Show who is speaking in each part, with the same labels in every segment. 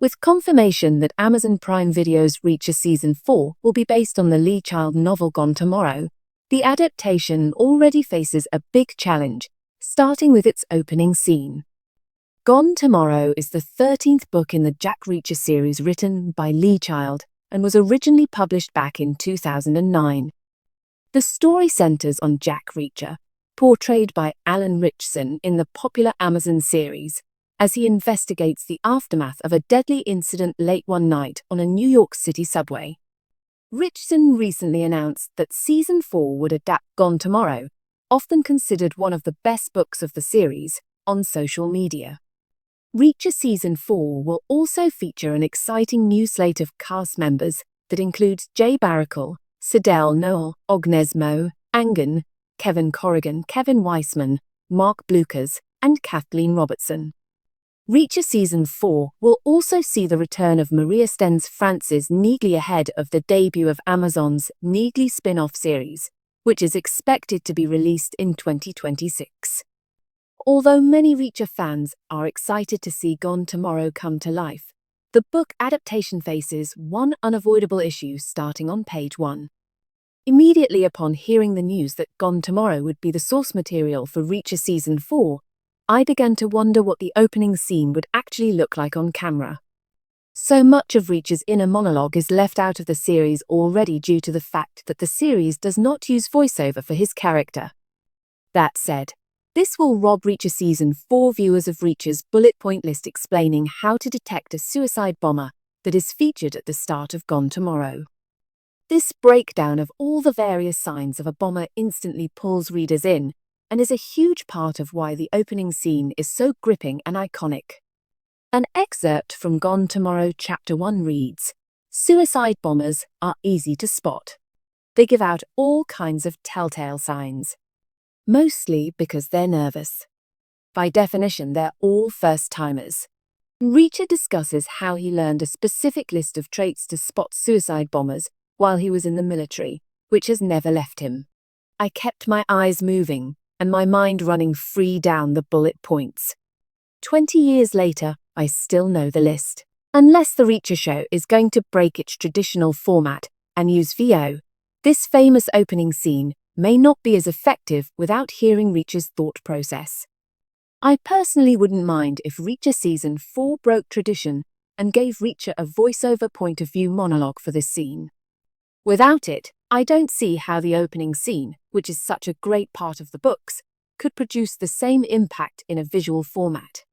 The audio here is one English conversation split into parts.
Speaker 1: With confirmation that Amazon Prime Video's Reacher Season 4 will be based on the Lee Child novel Gone Tomorrow, the adaptation already faces a big challenge, starting with its opening scene. Gone Tomorrow is the 13th book in the Jack Reacher series written by Lee Child and was originally published back in 2009. The story centers on Jack Reacher, portrayed by Alan Ritchson in the popular Amazon series, as he investigates the aftermath of a deadly incident late one night on a New York City subway. Ritchson recently announced that Season 4 would adapt Gone Tomorrow, often considered one of the best books of the series, on social media. Reacher Season 4 will also feature an exciting new slate of cast members that includes Jay Baruchel, Sidel Noel, Ognesmo, Angan, Kevin Corrigan, Kevin Weissman, Mark Blucas, and Kathleen Robertson. Reacher Season 4 will also see the return of Maria Sten's Frances Neagley ahead of the debut of Amazon's Neagley spin-off series, which is expected to be released in 2026. Although many Reacher fans are excited to see Gone Tomorrow come to life, the book adaptation faces one unavoidable issue starting on page 1. Immediately upon hearing the news that Gone Tomorrow would be the source material for Reacher Season 4, I began to wonder what the opening scene would actually look like on camera. So much of Reacher's inner monologue is left out of the series already due to the fact that the series does not use voiceover for his character. That said, this will rob Reacher Season 4 viewers of Reacher's bullet point list explaining how to detect a suicide bomber that is featured at the start of Gone Tomorrow. This breakdown of all the various signs of a bomber instantly pulls readers in, and is a huge part of why the opening scene is so gripping and iconic. An excerpt from Gone Tomorrow Chapter 1 reads, "Suicide bombers are easy to spot. They give out all kinds of telltale signs. Mostly because they're nervous. By definition, they're all first-timers." Reacher discusses how he learned a specific list of traits to spot suicide bombers while he was in the military, which has never left him. "I kept my eyes moving and my mind running free down the bullet points. 20 years later, I still know the list." Unless the Reacher show is going to break its traditional format and use VO, this famous opening scene may not be as effective without hearing Reacher's thought process. I personally wouldn't mind if Reacher Season 4 broke tradition and gave Reacher a voiceover point-of-view monologue for this scene. Without it, I don't see how the opening scene, which is such a great part of the books, could produce the same impact in a visual format.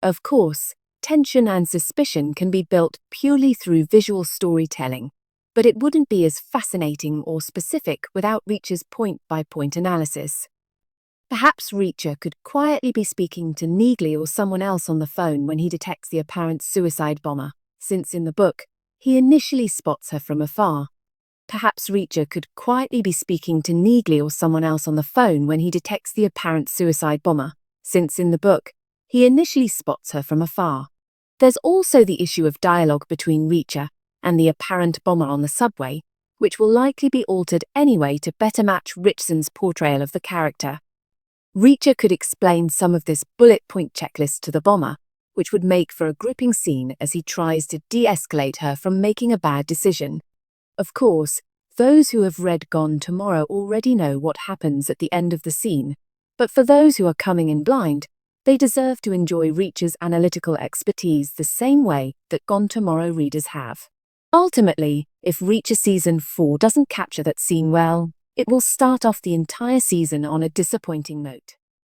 Speaker 1: Of course, tension and suspicion can be built purely through visual storytelling, but it wouldn't be as fascinating or specific without Reacher's point-by-point analysis. Perhaps Reacher could quietly be speaking to Neagley or someone else on the phone when he detects the apparent suicide bomber, since in the book, he initially spots her from afar. Perhaps Reacher could quietly be speaking to Neagley or someone else on the phone when he detects the apparent suicide bomber, since in the book, he initially spots her from afar. There's also the issue of dialogue between Reacher and the apparent bomber on the subway, which will likely be altered anyway to better match Ritchson's portrayal of the character. Reacher could explain some of this bullet point checklist to the bomber, which would make for a gripping scene as he tries to de-escalate her from making a bad decision. Of course, those who have read Gone Tomorrow already know what happens at the end of the scene, but for those who are coming in blind, they deserve to enjoy Reacher's analytical expertise the same way that Gone Tomorrow readers have. Ultimately, if Reacher Season 4 doesn't capture that scene well, it will start off the entire season on a disappointing note.